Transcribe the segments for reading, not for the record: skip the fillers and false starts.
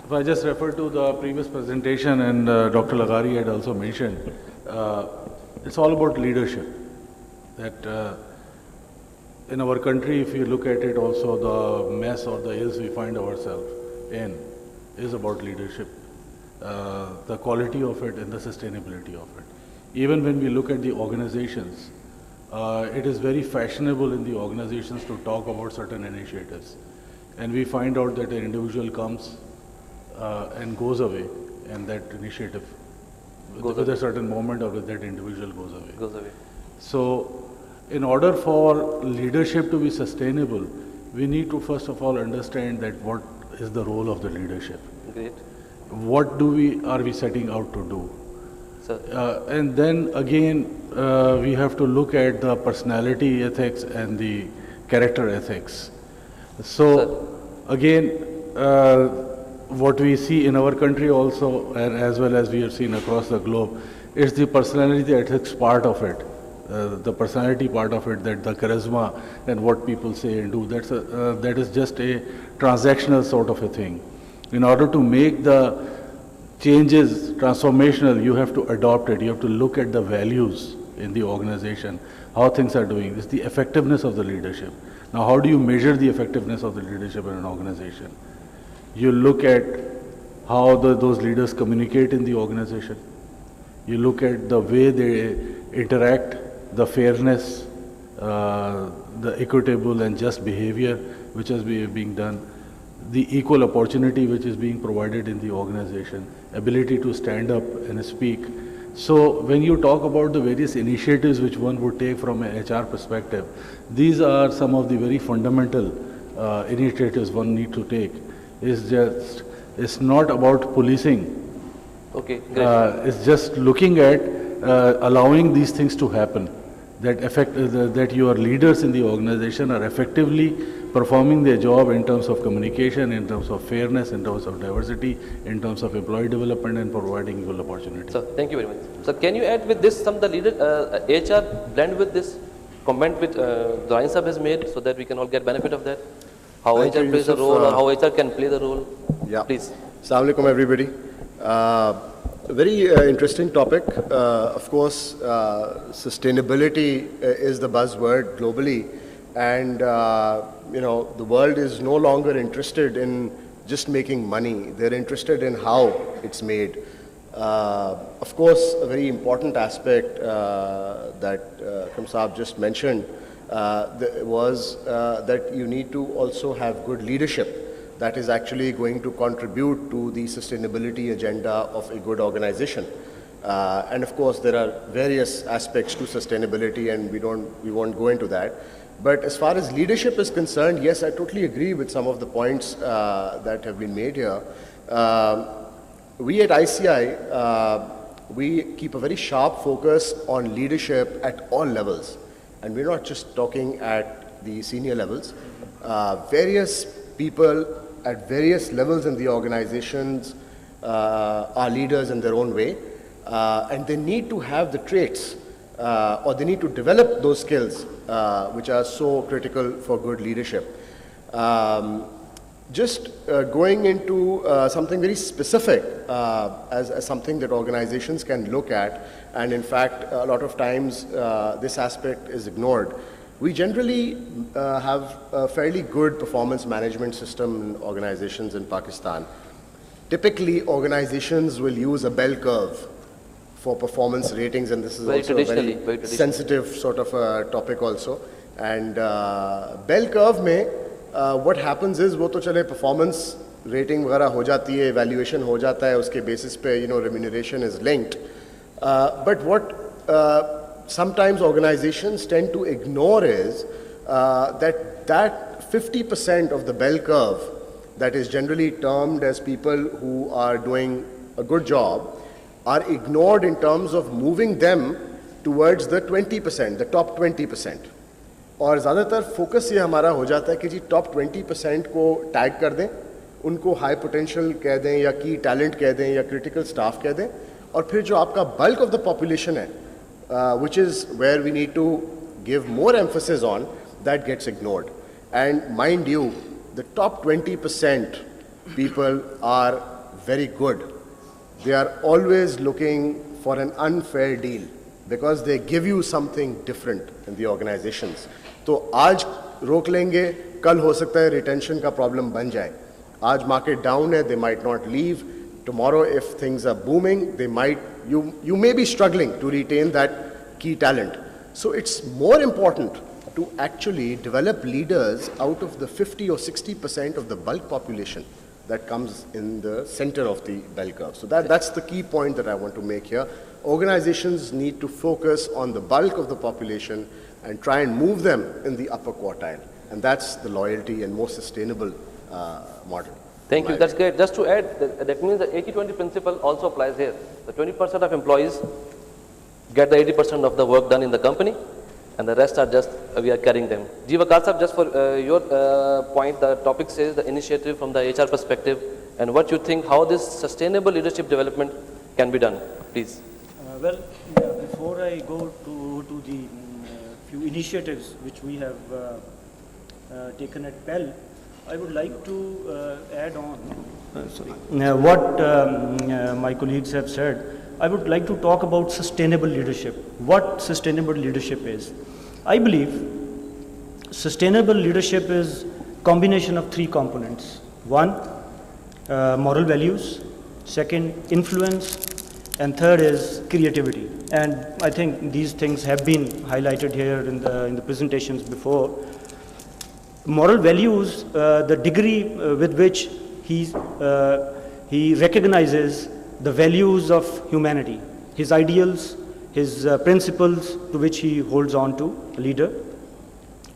If I just refer to the previous presentation and Dr. Lagari had also mentioned, it's all about leadership. That in our country, if you look at it also, the mess or the ills we find ourselves in is about leadership, the quality of it and the sustainability of it. Even when we look at the organizations, it is very fashionable in the organizations to talk about certain initiatives. And we find out that an individual comes and goes away, and that initiative, with a certain moment, or with that individual goes away. Goes away. So, in order for leadership to be sustainable, we need to first of all understand that what is the role of the leadership. Great. What are we setting out to do? Sir. And then again, we have to look at the personality ethics and the character ethics. So, again, what we see in our country also, and as well as we have seen across the globe, is the personality ethics part of it. The personality part of it, that the charisma and what people say and do, that is just a transactional sort of a thing. In order to make the changes transformational, you have to adopt it. You have to look at the values in the organization, how things are doing. It's the effectiveness of the leadership. Now, how do you measure the effectiveness of the leadership in an organization? You look at how those leaders communicate in the organization. You look at the way they interact, the fairness, the equitable and just behavior which is being done, the equal opportunity which is being provided in the organization, ability to stand up and speak. So when you talk about the various initiatives which one would take from an HR perspective, these are some of the very fundamental initiatives one need to take. It's not about policing. Okay, great. It's just looking at allowing these things to happen. That your leaders in the organization are effectively performing their job in terms of communication, in terms of fairness, in terms of diversity, in terms of employee development and providing equal opportunity. Sir, thank you very much. Sir, can you add with this some of the leader HR blend with this comment which Dorian Sahab has made, so that we can all get benefit of that? How Thank HR you, plays a Yusuf. role, or how HR can play the role? Yeah. Please. Assalamu alaikum, everybody. Very interesting topic. Of course, sustainability is the buzzword globally, and the world is no longer interested in just making money. They're interested in how it's made. Of course, a very important aspect that Akram Saab just mentioned was that you need to also have good leadership that is actually going to contribute to the sustainability agenda of a good organization. And of course, there are various aspects to sustainability, and we won't go into that. But as far as leadership is concerned, yes, I totally agree with some of the points that have been made here. We at ICI, we keep a very sharp focus on leadership at all levels. And we're not just talking at the senior levels. Various people at various levels in the organizations are leaders in their own way. And they need to have the traits, or they need to develop those skills which are so critical for good leadership. Just going into something very specific as something that organizations can look at, and in fact, a lot of times this aspect is ignored. We generally have a fairly good performance management system in organizations in Pakistan. Typically, organizations will use a bell curve for performance ratings, and this is also a very sensitive sort of a topic also. And bell curve mein, what happens is, wo to chale performance rating वगैरह हो जाती है, evaluation हो जाता है, उसके basis पे remuneration is linked. But what sometimes organizations tend to ignore is that 50% of the bell curve that is generally termed as people who are doing a good job are ignored in terms of moving them towards the 20%, the top 20%. और ज़्यादातर focus ये हमारा हो जाता है कि जी top 20% को tag कर दें, उनको हाई पोटेंशियल कह दें या की टैलेंट कह दें या क्रिटिकल स्टाफ कह दें, और फिर जो आपका बल्क ऑफ द पॉपुलेशन है, which is where we need to give more emphasis on, that gets ignored. And mind you, the top 20% people are very good, they are always looking for an unfair deal because they give you something different in the organizations. तो आज रोक लेंगे, कल हो सकता है retention का problem बन जाए. आज मार्केट डाउन है, they might not leave. Tomorrow, if things are booming, you may be struggling to retain that key talent. So it's more important to actually develop leaders out of the 50 or 60% of the bulk population that comes in the center of the bell curve. So that's the key point that I want to make here. Organizations need to focus on the bulk of the population and try and move them in the upper quartile. And that's the loyalty and more sustainable model. Thank you, that's great. Just to add, that means the 80-20 principle also applies here. The 20% of employees get the 80% of the work done in the company, and the rest are just, we are carrying them. Ji Waqar Sahab, just for your point, the topic says the initiative from the HR perspective, and what you think, how this sustainable leadership development can be done, please. Before I go to the few initiatives which we have taken at PEL, I would like to add on what my colleagues have said. I would like to talk about sustainable leadership. What sustainable leadership is? I believe sustainable leadership is combination of three components. One, moral values. Second, influence. And third is creativity. And I think these things have been highlighted here in the presentations before. Moral values, the degree with which he recognizes the values of humanity, his ideals, his principles to which he holds on to, a leader.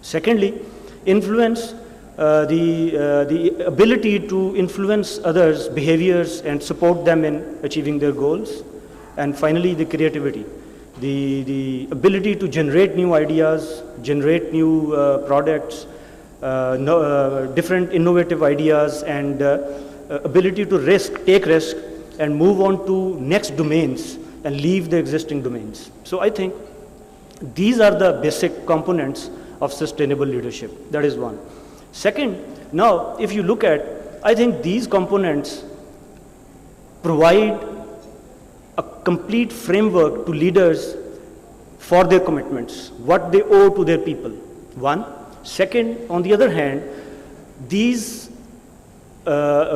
Secondly, influence, the ability to influence others' behaviors and support them in achieving their goals. And finally, the creativity, the ability to generate new ideas, generate new products, different innovative ideas, and ability to take risk and move on to next domains and leave the existing domains. So I think these are the basic components of sustainable leadership. That is one. Second, now if you look at, I think these components provide a complete framework to leaders for their commitments, what they owe to their people. One. Second, on the other hand, these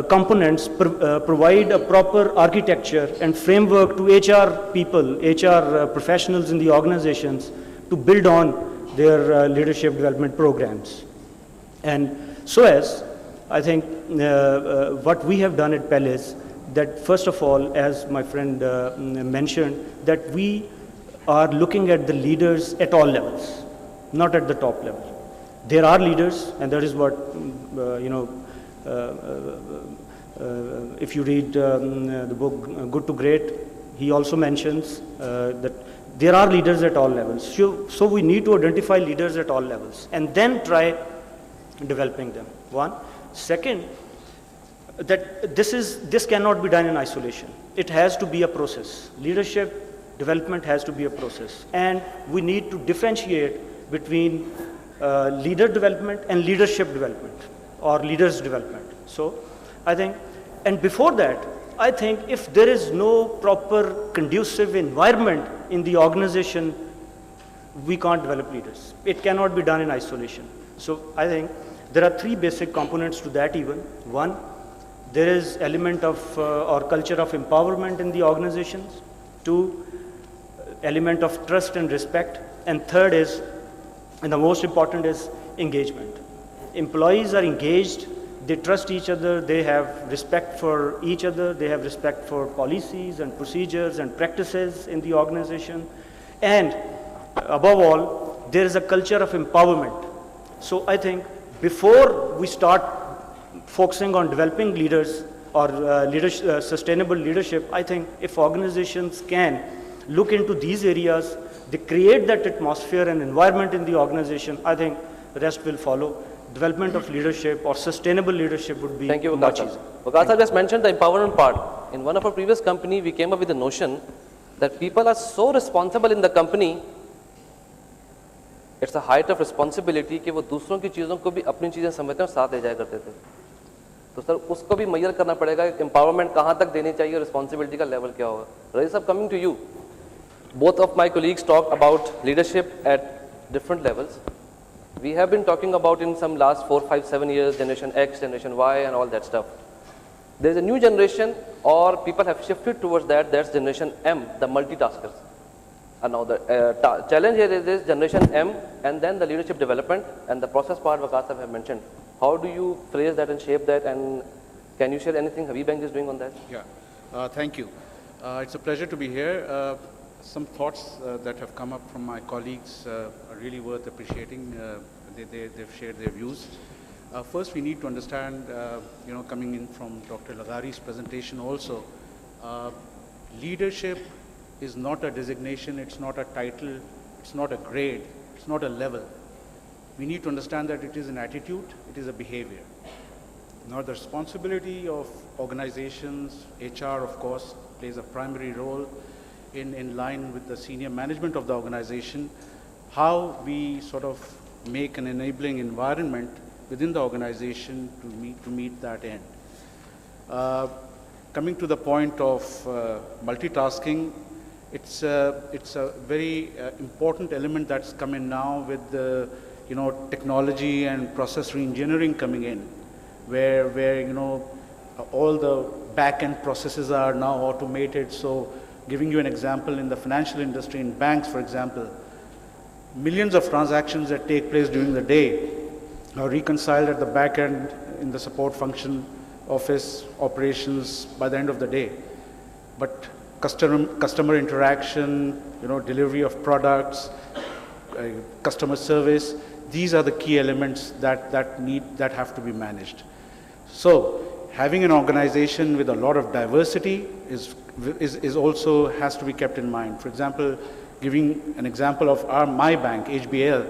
components provide a proper architecture and framework to HR people, HR professionals in the organizations to build on their leadership development programs. And so as I think what we have done at PEL is that first of all, as my friend mentioned, that we are looking at the leaders at all levels, not at the top level. There are leaders, and that is what, if you read the book Good to Great, he also mentions that there are leaders at all levels. So we need to identify leaders at all levels and then try developing them. One. Second, that this cannot be done in isolation. It has to be a process. Leadership development has to be a process. And we need to differentiate between leader development and leadership development or leaders development. So I think, and before that, I think if there is no proper conducive environment in the organization, we can't develop leaders. It cannot be done in isolation. So I think there are three basic components to that even. One, there is element of or culture of empowerment in the organizations. Two, element of trust and respect. And third is, and the most important is engagement. Employees are engaged, they trust each other, they have respect for each other, they have respect for policies and procedures and practices in the organization. And above all, there is a culture of empowerment. So I think before we start focusing on developing leaders or sustainable leadership, I think if organizations can look into these areas, they create that atmosphere and environment in the organization, I think the rest will follow. Development of leadership or sustainable leadership would be Thank you, much Waqar. easier. Waqar sir just mentioned the empowerment part. In one of our previous company, we came up with the notion that people are so responsible in the company, it's a height of responsibility कि वो दूसरों की चीज़ों को भी अपनी चीज़ें समझते हैं और साथ ले जाया करते थे. तो सर उसको भी मेजर करना पड़ेगा, एम्पावरमेंट कहाँ तक देनी चाहिए, रिस्पॉन्सिबिलिटी का लेवल क्या होगा. रईस साहब, coming to you, both of my colleagues talk about leadership at different levels. We have been talking about in some last 4, 5, 7 years, generation X, generation Y and all that stuff. There is a new generation, or people have shifted towards that, that's generation M, the multitaskers. And now the challenge here is this generation M and then the leadership development and the process part Waqar sahab have mentioned. How do you phrase that and shape that, and can you share anything Habib Bank is doing on that? Yeah, thank you. It's a pleasure to be here. Some thoughts that have come up from my colleagues are really worth appreciating. They've shared their views. First, we need to understand, coming in from Dr. Lagari's presentation also, leadership is not a designation, it's not a title, it's not a grade, it's not a level. We need to understand that it is an attitude, it is a behavior. Now, the responsibility of organizations, HR, of course, plays a primary role in line with the senior management of the organization, how we sort of make an enabling environment within the organization to meet that end. Coming to the point of multitasking, it's a very important element that's come in now with the technology and process reengineering coming in, where all the back-end processes are now automated. So, giving you an example, in the financial industry, in banks, for example, millions of transactions that take place during the day are reconciled at the back end in the support function, office, operations by the end of the day. But customer interaction, delivery of products, customer service, these are the key elements that have to be managed. So, having an organization with a lot of diversity is also has to be kept in mind. For example, giving an example of my bank, HBL,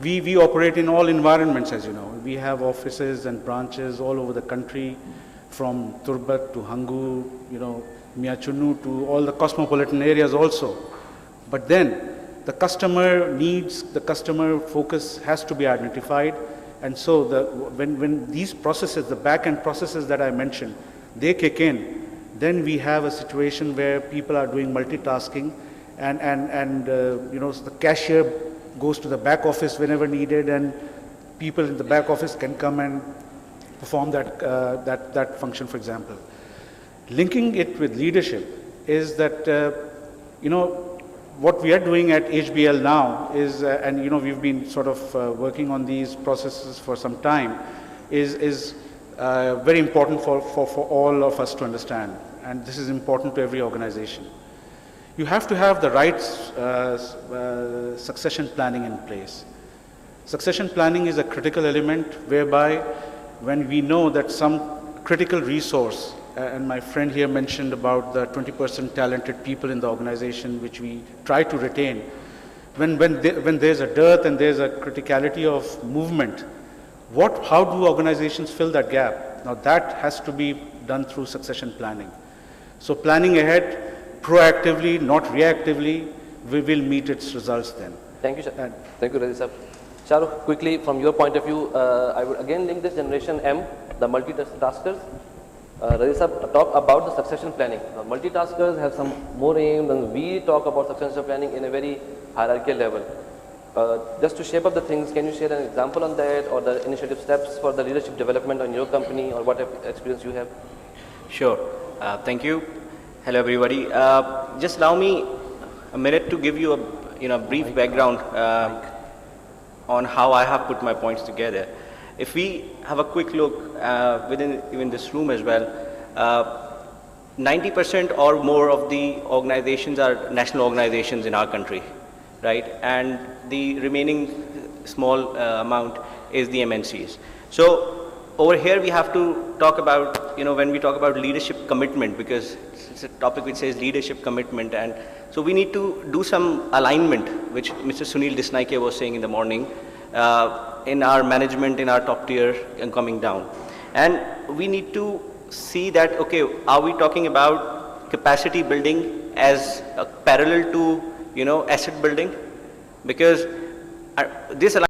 we operate in all environments, as you know. We have offices and branches all over the country, from Turbat to Hangu, Miachunu to all the cosmopolitan areas also. But then the customer needs, the customer focus has to be identified. And so when these processes, the back-end processes that I mentioned, they kick in, then we have a situation where people are doing multitasking, and the cashier goes to the back office whenever needed, and people in the back office can come and perform that function, for example. Linking it with leadership is that, what we are doing at HBL now is, we've been sort of working on these processes for some time, is very important for all of us to understand. And this is important to every organization. You have to have the right succession planning in place. Succession planning is a critical element whereby when we know that some critical resource, and my friend here mentioned about the 20% talented people in the organization which we try to retain, when there's a dearth and there's a criticality of movement, how do organizations fill that gap? Now that has to be done through succession planning. So planning ahead, proactively, not reactively, we will meet its results then. Thank you, sir. Thank you, Razi sir. Shahrukh, quickly, from your point of view, I would again link this generation M, the multitaskers. Razi sir, talk about the succession planning. Now, multitaskers have some more aim than we talk about succession planning in a very hierarchical level. Just to shape up the things, can you share an example on that, or the initiative steps for the leadership development on your company, or what experience you have? Sure. Thank you. Hello, everybody. Just allow me a minute to give you a brief background on how I have put my points together. If we have a quick look within even this room as well, 90% or more of the organizations are national organizations in our country, right? And the remaining small amount is the MNCs. So over here we have to talk about, when we talk about leadership commitment, because it's a topic which says leadership commitment, and so we need to do some alignment, which Mr. Sunil Disnaike was saying in the morning, in our management, in our top tier and coming down. And we need to see that, okay, are we talking about capacity building as a parallel to, asset building? Because this